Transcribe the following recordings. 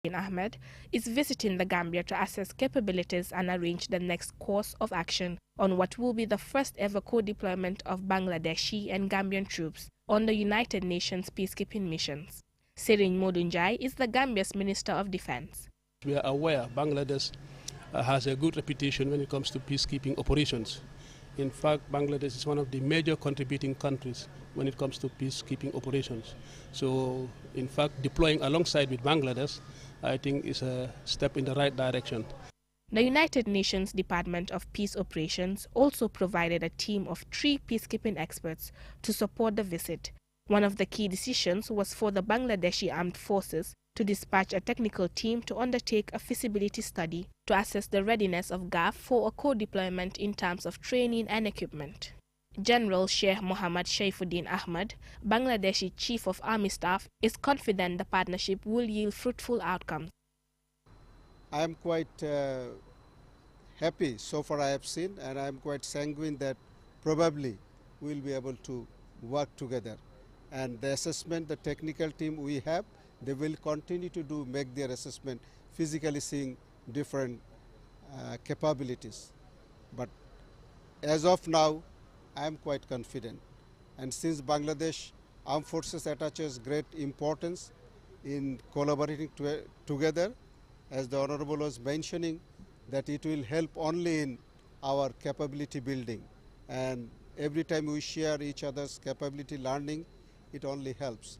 Ahmed is visiting the Gambia to assess capabilities and arrange the next course of action on what will be the first ever co-deployment of Bangladeshi and Gambian troops on the United Nations peacekeeping missions. Serigne Modunjai is the Gambia's Minister of Defense. We are aware Bangladesh has a good reputation when it comes to peacekeeping operations. In fact, Bangladesh is one of the major contributing countries when it comes to peacekeeping operations. So, in fact, deploying alongside with Bangladesh, I think, is a step in the right direction. The United Nations Department of Peace Operations also provided a team of 3 peacekeeping experts to support the visit. One of the key decisions was for the Bangladeshi Armed Forces to dispatch a technical team to undertake a feasibility study to assess the readiness of GAF for a co-deployment in terms of training and equipment. General Sheikh Mohammad Shaifuddin Ahmad, Bangladeshi Chief of Army Staff, is confident the partnership will yield fruitful outcomes. I am quite happy so far I have seen, and I am quite sanguine that probably we will be able to work together. And the assessment, the technical team we have, they will continue to make their assessment, physically seeing different capabilities. But as of now, I am quite confident. And since Bangladesh Armed Forces attaches great importance in collaborating together, as the Honorable was mentioning, that it will help only in our capability building. And every time we share each other's capability learning, it only helps.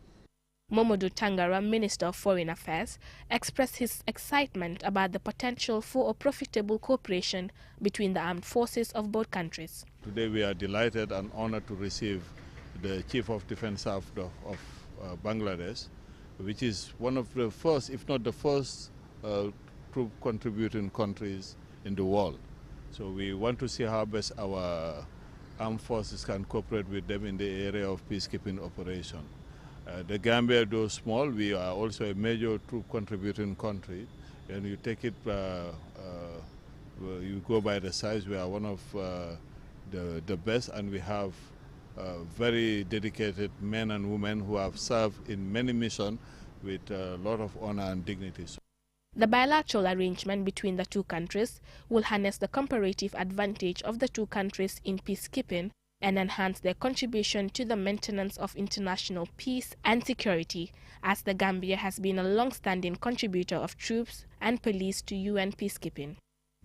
Momodou Tangara, Minister of Foreign Affairs, expressed his excitement about the potential for a profitable cooperation between the armed forces of both countries. Today we are delighted and honored to receive the Chief of Defense Staff of Bangladesh, which is one of the first, if not the first, troop contributing countries in the world. So we want to see how best our armed forces can cooperate with them in the area of peacekeeping operation. The Gambia, though small, we are also a major troop contributing country, and you take it, you go by the size, we are one of the best, and we have very dedicated men and women who have served in many missions with a lot of honor and dignity. The bilateral arrangement between the two countries will harness the comparative advantage of the two countries in peacekeeping and enhance their contribution to the maintenance of international peace and security, as the Gambia has been a long-standing contributor of troops and police to UN peacekeeping.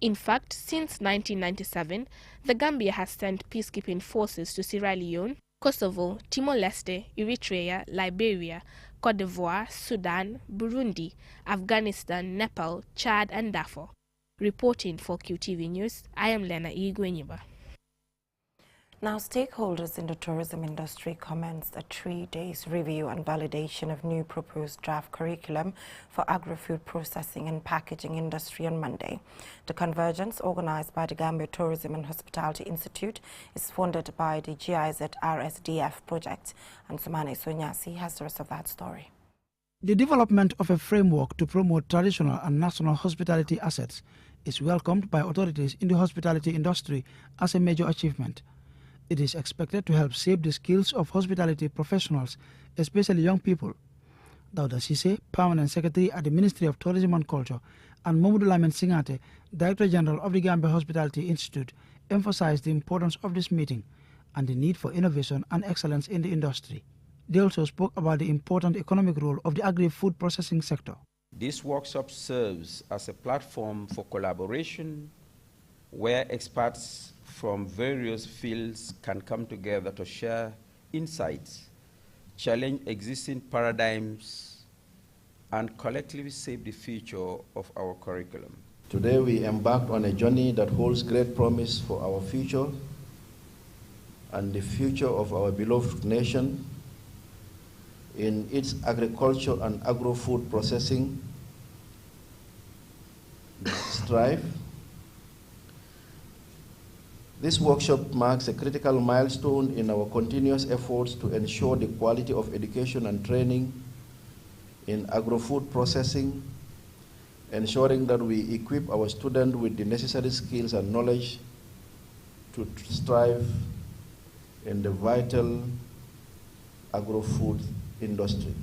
In fact, since 1997, the Gambia has sent peacekeeping forces to Sierra Leone, Kosovo, Timor-Leste, Eritrea, Liberia, Cote d'Ivoire, Sudan, Burundi, Afghanistan, Nepal, Chad and Darfur. Reporting for QTV News, I am Lena Igwenyiba. Now, stakeholders in the tourism industry commenced a 3-day review and validation of new proposed draft curriculum for agri-food processing and packaging industry on Monday. The convergence, organized by the Gambia Tourism and Hospitality Institute, is funded by the GIZ RSDF project, and Sumane Sonyasi has the rest of that story. The development of a framework to promote traditional and national hospitality assets is welcomed by authorities in the hospitality industry as a major achievement. It is expected to help shape the skills of hospitality professionals, especially young people. Dauda Sise, Permanent Secretary at the Ministry of Tourism and Culture, and Mamadou Lamin Singate, Director General of the Gambia Hospitality Institute, emphasized the importance of this meeting and the need for innovation and excellence in the industry. They also spoke about the important economic role of the agri-food processing sector. This workshop serves as a platform for collaboration where experts from various fields can come together to share insights, challenge existing paradigms, and collectively shape the future of our curriculum. Today we embarked on a journey that holds great promise for our future and the future of our beloved nation in its agriculture and agro-food processing strive. This workshop marks a critical milestone in our continuous efforts to ensure the quality of education and training in agro-food processing, ensuring that we equip our students with the necessary skills and knowledge to strive in the vital agro-food industry.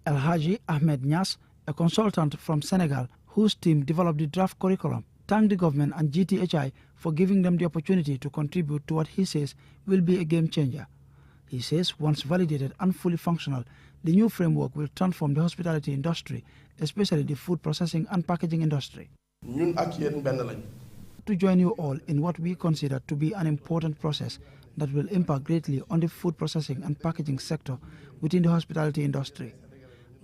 El Haji Ahmed Nyas, A consultant from Senegal, whose team developed the draft curriculum, thanked the government and GTHI for giving them the opportunity to contribute to what he says will be a game changer. He says once validated and fully functional, the new framework will transform the hospitality industry, especially the food processing and packaging industry. To join you all in what we consider to be an important process that will impact greatly on the food processing and packaging sector within the hospitality industry.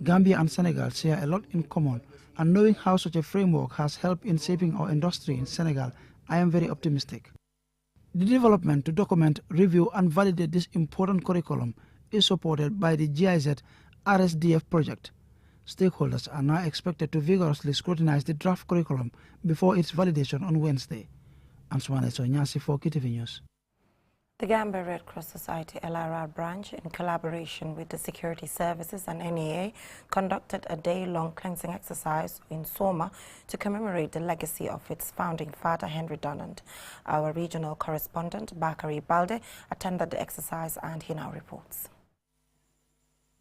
Gambia and Senegal share a lot in common, and knowing how such a framework has helped in shaping our industry in Senegal, I am very optimistic. The development to document, review and validate this important curriculum is supported by the GIZ RSDF project. Stakeholders are now expected to vigorously scrutinize the draft curriculum before its validation on Wednesday. Antoine Sonyasi for KTV News. The Gambia Red Cross Society LRR branch, in collaboration with the security services and NEA, conducted a day-long cleansing exercise in Soma to commemorate the legacy of its founding father, Henry Dunant. Our regional correspondent, Bakari Balde, attended the exercise and he now reports.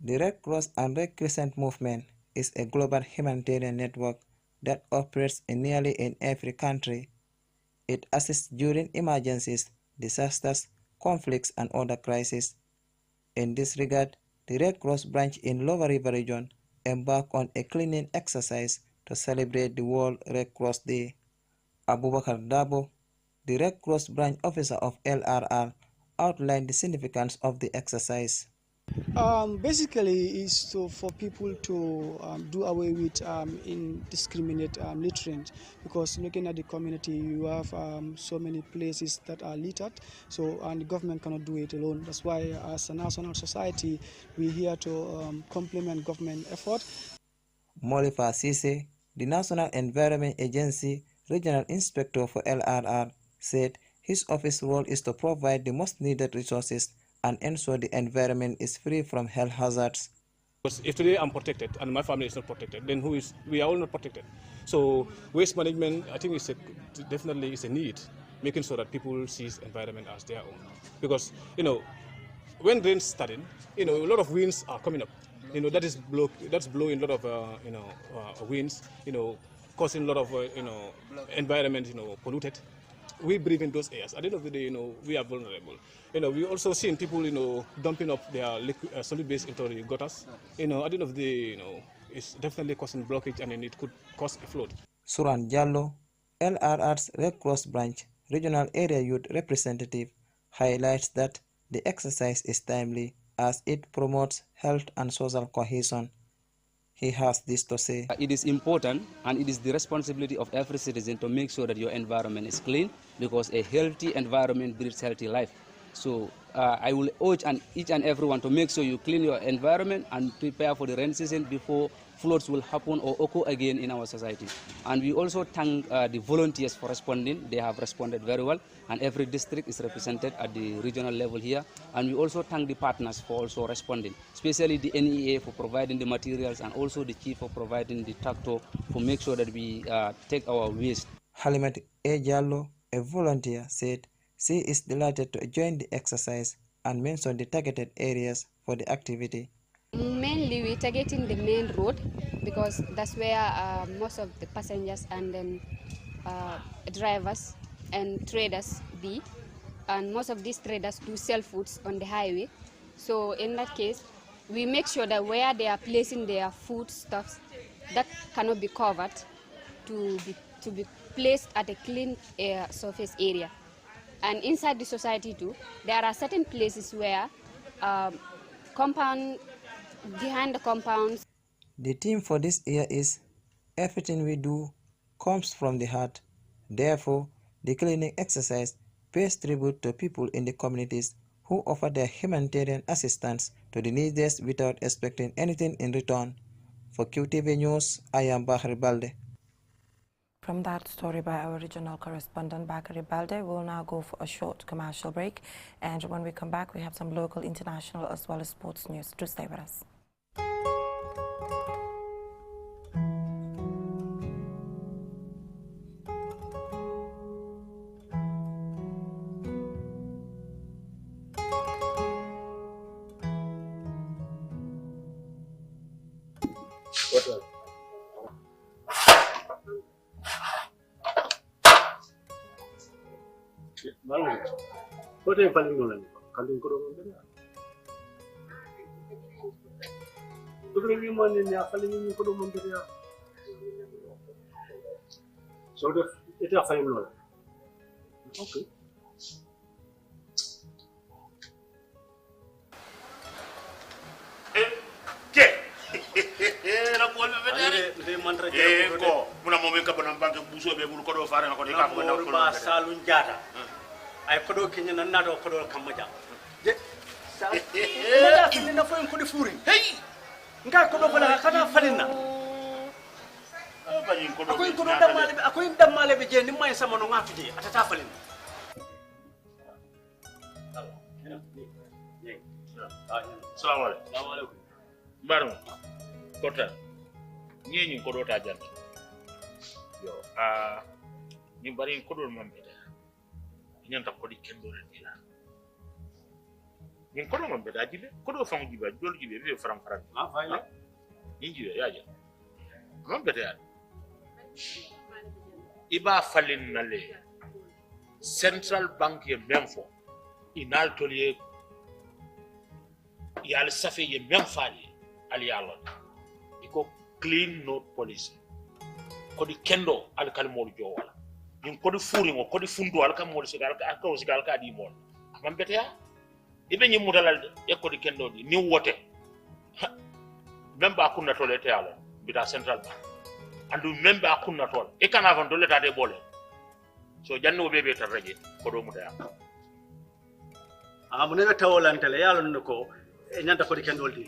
The Red Cross and Red Crescent movement is a global humanitarian network that operates in every country. It assists during emergencies, disasters, conflicts and other crises. In this regard, the Red Cross branch in Lower River region embarked on a cleaning exercise to celebrate the World Red Cross Day. Abubakar Dabo, the Red Cross branch officer of LRR, outlined the significance of the exercise. Basically, is for people to do away with indiscriminate littering, because looking at the community, you have so many places that are littered, and the government cannot do it alone. That's why, as a national society, we're here to complement government effort. Molifa Sise, the National Environment Agency Regional Inspector for LRR, said his office role is to provide the most needed resources and ensure the environment is free from health hazards. Because if today I'm protected and my family is not protected, then we are all not protected. So waste management, I think, definitely is a need, making sure that people see environment as their own. Because, when rain's starting, a lot of winds are coming up. That's blowing a lot of winds, causing a lot of, environment, polluted. We breathe in those airs. At the end of the day, we are vulnerable. We also seen people, dumping up their solid waste into the gutters. At the end of the day, it's definitely causing blockage, and then it could cause a flood. Suran Jallo, LRR's Red Cross branch regional area youth representative, highlights that the exercise is timely as it promotes health and social cohesion. He has this to say. It is important, and it is the responsibility of every citizen to make sure that your environment is clean, because a healthy environment breeds healthy life. So I will urge each and everyone to make sure you clean your environment and prepare for the rainy season before floods will happen or occur again in our society. And we also thank the volunteers for responding. They have responded very well, and every district is represented at the regional level here. And we also thank the partners for also responding, especially the NEA for providing the materials, and also the chief for providing the tractor for make sure that we take our waste. Halimat A. Jallo, a volunteer, said she is delighted to join the exercise and mentioned the targeted areas for the activity. Mainly we're targeting the main road, because that's where most of the passengers and then drivers and traders be, and most of these traders do sell foods on the highway. So in that case, we make sure that where they are placing their foodstuffs that cannot be covered to be placed at a clean surface area. And inside the society too, there are certain places where behind the compounds. The theme for this year is "Everything we do comes from the heart." Therefore, the cleaning exercise pays tribute to people in the communities who offer their humanitarian assistance to the needy without expecting anything in return. For QTV News, I am Bakari Balde. From that story by our regional correspondent Bakari Balde, we'll now go for a short commercial break. And when we come back, we have some local, international, as well as sports news. Do stay with us. Malu. Kau tu yang paling nolak. Kalau kau orang mana? Tu kalau mana ni? Paling kau orang mana? So itu apa yang nolak? Okay. Ko muna momen ka bonan banke buso be bul ko do faare ko de ka ko na ko ba salun jata ay ko do kenya nan na do ko do kamaja je sa mada fini na foyin ko di furi hey nga ko do bala kana falina bayin ko do akoy damale be je ni may sama no ngatu je atata falina Assalamu alaikum. Baru. Kota. Ni ko do ta jant. Yo ni bari ko do man be. Ni ta ko di kendo re dila. Ni ko do man be da jibe, ko do fam jibe, jol jibe be faram faram. Fayla. Ni jibe ya ja. Man be da. Iba falin nale. Central Bank ye memfo. Inal toliye yal safe ye memfali ali yalo. Iko clean note policy. Kodi kendo al kalmol jowala. Nin kodi furi ngo kodi fundo al kamol sigal ka di mol. Amam betea ibe nyi mutalal e kodi kendo di ni wote. Memba kunna tolete yalo bita Central Bank. Andu memba kunna tol e kana van doleta de bole. So janno bebe tarraje kodo mutaya. Munega tawolantele yalo nko e nyanda kodi kendo di.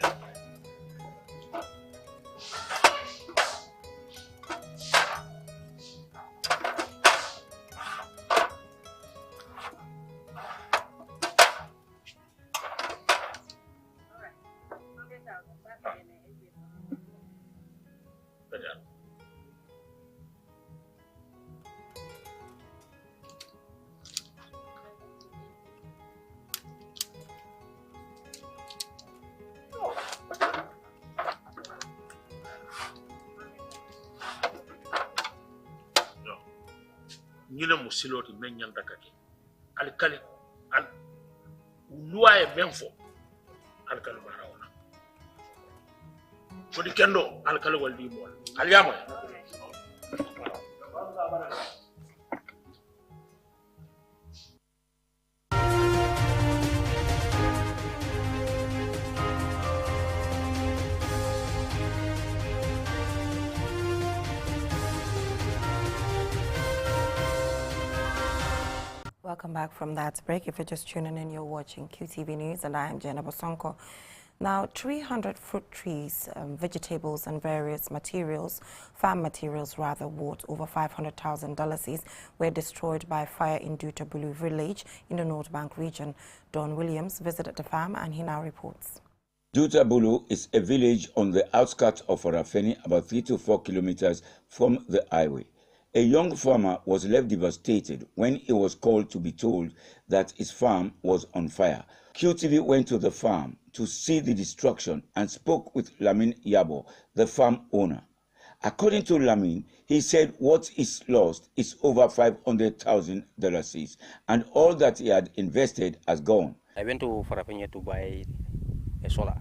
Nyina musiloti men nyanta kake alkali al luaye menfo alkali barawona fodi kendo alkali waldi mol alyama Welcome back from that break. If you're just tuning in, you're watching QTV News, and I am Jenna Bosonko. Now, 300 fruit trees, vegetables, and various materials, farm materials rather, worth over $500,000 were destroyed by fire in Dutabulu village in the North Bank region. Don Williams visited the farm, and he now reports. Dutabulu is a village on the outskirts of Orafeni, about 3 to 4 kilometers from the highway. A young farmer was left devastated when he was called to be told that his farm was on fire. QTV went to the farm to see the destruction and spoke with Lamin Yabo, the farm owner. According to Lamin, he said what is lost is over $500,000 and all that he had invested has gone. I went to Farafenya to buy a solar.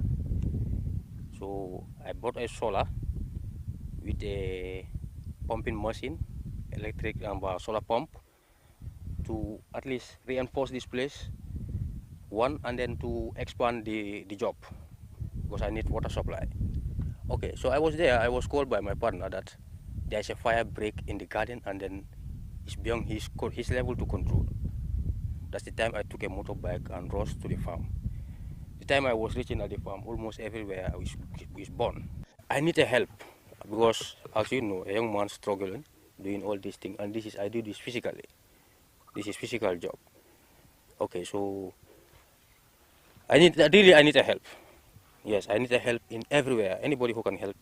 So I bought a solar with a pumping machine, electric solar pump, to at least reinforce this place, one, and then to expand the job, because I need water supply. Okay, so I was there, I was called by my partner that there's a fire break in the garden and then it's beyond his level to control. That's the time I took a motorbike and rushed to the farm. The time I was reaching at the farm, almost everywhere is burned. I need a help, because as you know, a young man struggling, doing all these things, and I do this physically. This is physical job. Okay, so I need a help. Yes, I need a help in everywhere. Anybody who can help.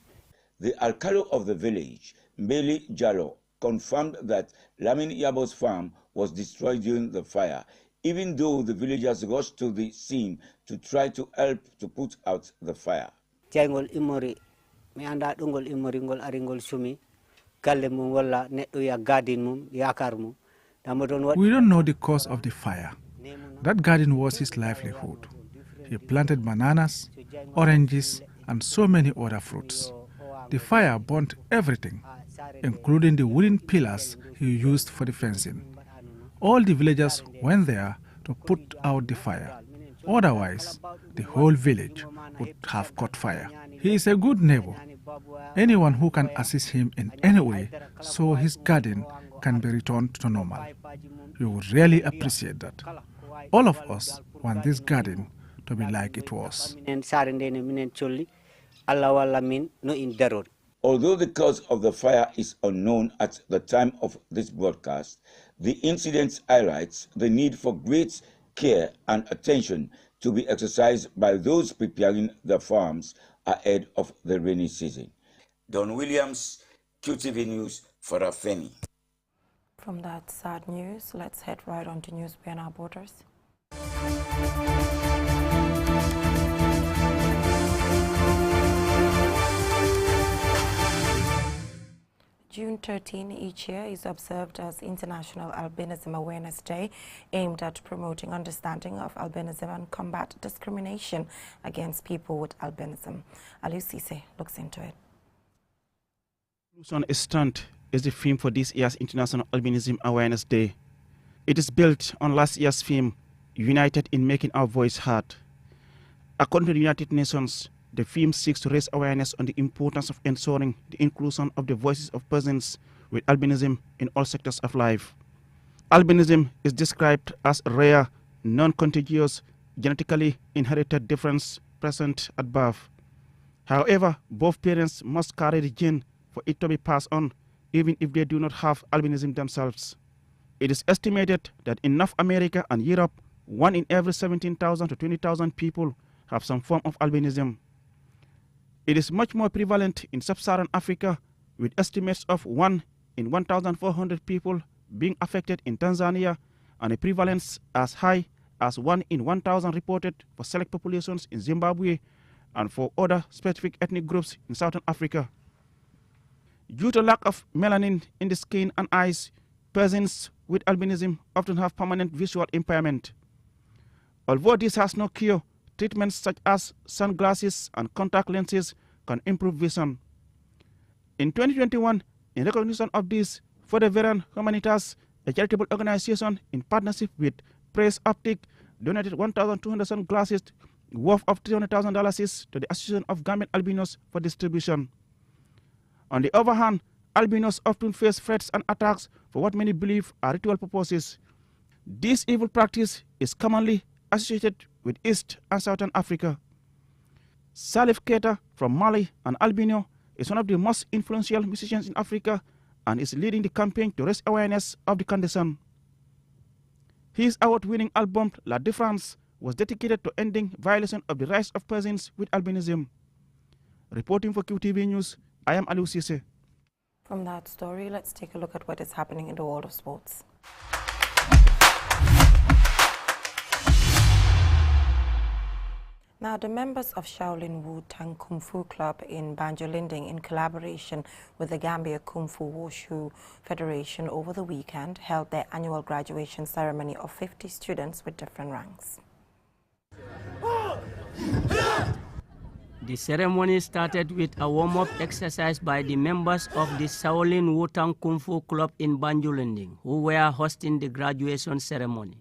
The alcalde of the village, Mbeli Jalo, confirmed that Lamin Yabo's farm was destroyed during the fire, even though the villagers rushed to the scene to try to help to put out the fire. Tiangol imori, mi anda dungol imori ngol aringol sumi, galle mum walla neddo ya gadin mum yakar mum, We don't know the cause of the fire. That garden was his livelihood. He planted bananas, oranges, and so many other fruits. The fire burnt everything, including the wooden pillars he used for the fencing. All the villagers went there to put out the fire. Otherwise, the whole village would have caught fire. He is a good neighbor. Anyone who can assist him in any way so his garden can be returned to normal. You would really appreciate that. All of us want this garden to be like it was. Although the cause of the fire is unknown at the time of this broadcast, the incident highlights the need for great care and attention to be exercised by those preparing the farms ahead of the rainy season. Don Williams, QTV News for Afeni. From that sad news, let's head right on to news beyond our borders. June 13 each year is observed as International Albinism Awareness Day, aimed at promoting understanding of albinism and combat discrimination against people with albinism. Aliou Cisse looks into it. Inclusion is Stunt is the theme for this year's International Albinism Awareness Day. It is built on last year's theme, United in Making Our Voice Heard. According to the United Nations, the theme seeks to raise awareness on the importance of ensuring the inclusion of the voices of persons with albinism in all sectors of life. Albinism is described as a rare, non-contagious, genetically inherited difference present at birth. However, both parents must carry the gene for it to be passed on, even if they do not have albinism themselves. It is estimated that in North America and Europe, 1 in every 17,000 to 20,000 people have some form of albinism. It is much more prevalent in sub-Saharan Africa, with estimates of 1 in 1,400 people being affected in Tanzania, and a prevalence as high as 1 in 1,000 reported for select populations in Zimbabwe and for other specific ethnic groups in Southern Africa. Due to lack of melanin in the skin and eyes, persons with albinism often have permanent visual impairment. Although this has no cure, treatments such as sunglasses and contact lenses can improve vision. In 2021, in recognition of this, Fodeveran Humanitas, a charitable organization in partnership with Press Optic, donated 1,200 sunglasses worth of $300,000 to the Association of Gambian Albinos for distribution. On the other hand, albinos often face threats and attacks for what many believe are ritual purposes. This evil practice is commonly associated with East and Southern Africa. Salif Keita from Mali, an albino, is one of the most influential musicians in Africa and is leading the campaign to raise awareness of the condition. His award-winning album La Difference was dedicated to ending violation of the rights of persons with albinism. Reporting for QTV News, I am Aliou Cisse. From that story, let's take a look at what is happening in the world of sports. Now, the members of Shaolin Wu Tang Kung Fu Club in Banjulinding, in collaboration with the Gambia Kung Fu Wushu Federation, over the weekend held their annual graduation ceremony of 50 students with different ranks. The ceremony started with a warm-up exercise by the members of the Shaolin Wu Tang Kung Fu Club in Banjulinding, who were hosting the graduation ceremony.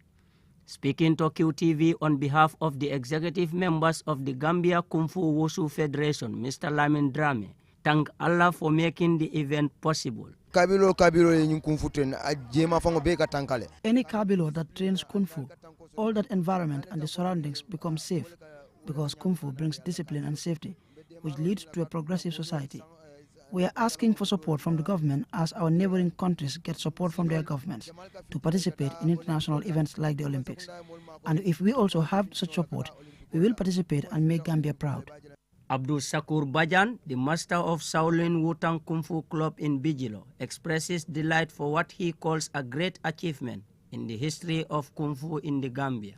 Speaking to QTV on behalf of the executive members of the Gambia Kung Fu Wushu Federation, Mr. Lamin Drame thanked Allah for making the event possible. Any Kabilo that trains Kung Fu, all that environment and the surroundings become safe because Kung Fu brings discipline and safety, which leads to a progressive society. We are asking for support from the government as our neighboring countries get support from their governments to participate in international events like the Olympics. And if we also have such support, we will participate and make Gambia proud. Abdul Sakur Bajan, the master of Shaolin Wu Tang Kung Fu Club in Bijilo, expresses delight for what he calls a great achievement in the history of Kung Fu in the Gambia.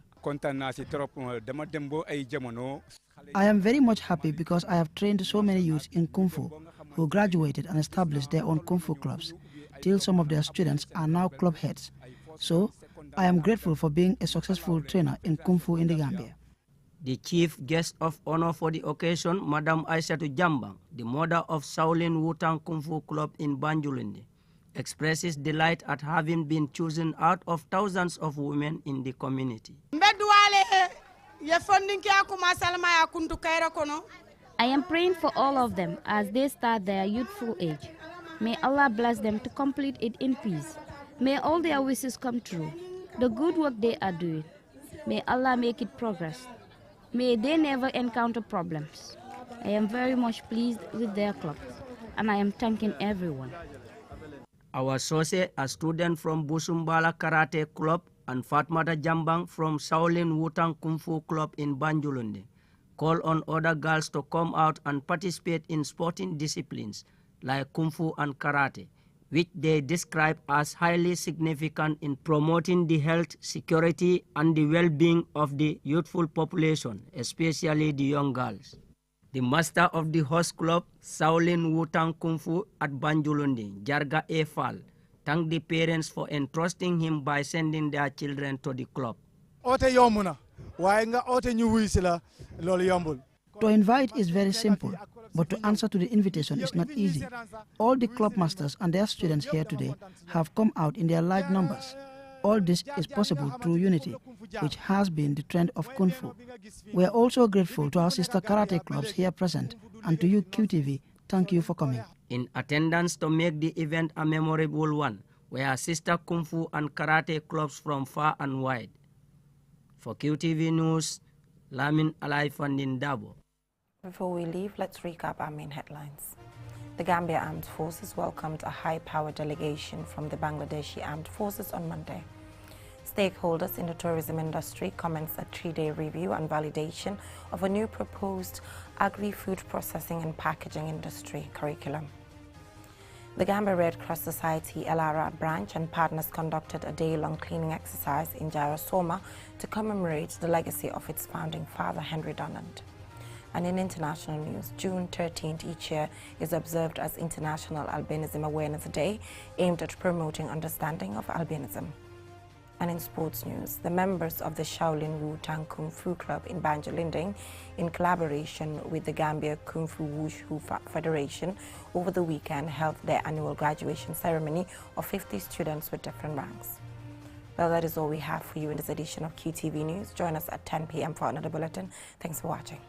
I am very much happy because I have trained so many youths in Kung Fu who graduated and established their own Kung Fu clubs, till some of their students are now club heads. So, I am grateful for being a successful trainer in Kung Fu in the Gambia. The chief guest of honor for the occasion, Madam Aissatou Jambang, the mother of Shaolin Wutang Kung Fu Club in Banjulinde, expresses delight at having been chosen out of thousands of women in the community. I am praying for all of them as they start their youthful age. May Allah bless them to complete it in peace. May all their wishes come true. The good work they are doing, may Allah make it progress. May they never encounter problems. I am very much pleased with their club, and I am thanking everyone. Our source, a student from Busumbala Karate Club, and Fatmata Jambang from Shaolin Wutang Kung Fu Club in Banjulunde, call on other girls to come out and participate in sporting disciplines like Kung Fu and Karate, which they describe as highly significant in promoting the health, security, and the well-being of the youthful population, especially the young girls. The master of the host club, Shaolin Wutang Kung Fu at Banjulunde, Jarga A. Fall, thanked the parents for entrusting him by sending their children to the club. To invite is very simple, but to answer to the invitation is not easy. All the club masters and their students here today have come out in their large numbers. All this is possible through unity, which has been the trend of Kung Fu. We are also grateful to our sister karate clubs here present, and to you QTV, thank you for coming. In attendance to make the event a memorable one were sister Kung Fu and karate clubs from far and wide. For QTV News, Lamin Alaifandin Dabo. Before we leave, let's recap our main headlines. The Gambia Armed Forces welcomed a high-powered delegation from the Bangladeshi Armed Forces on Monday. Stakeholders in the tourism industry commenced a 3-day review and validation of a new proposed agri-food processing and packaging industry curriculum. The Gambia Red Cross Society Elara branch and partners conducted a day-long cleaning exercise in Jarasoma to commemorate the legacy of its founding father, Henry Dunant. And in international news, June 13th each year is observed as International Albinism Awareness Day, aimed at promoting understanding of albinism. And in sports news, the members of the Shaolin Wutang Kung Fu Club in Banjulinding, in collaboration with the Gambia Kung Fu Wushu Federation, over the weekend held their annual graduation ceremony of 50 students with different ranks. Well, that is all we have for you in this edition of QTV News. Join us at 10 p.m. for another bulletin. Thanks for watching.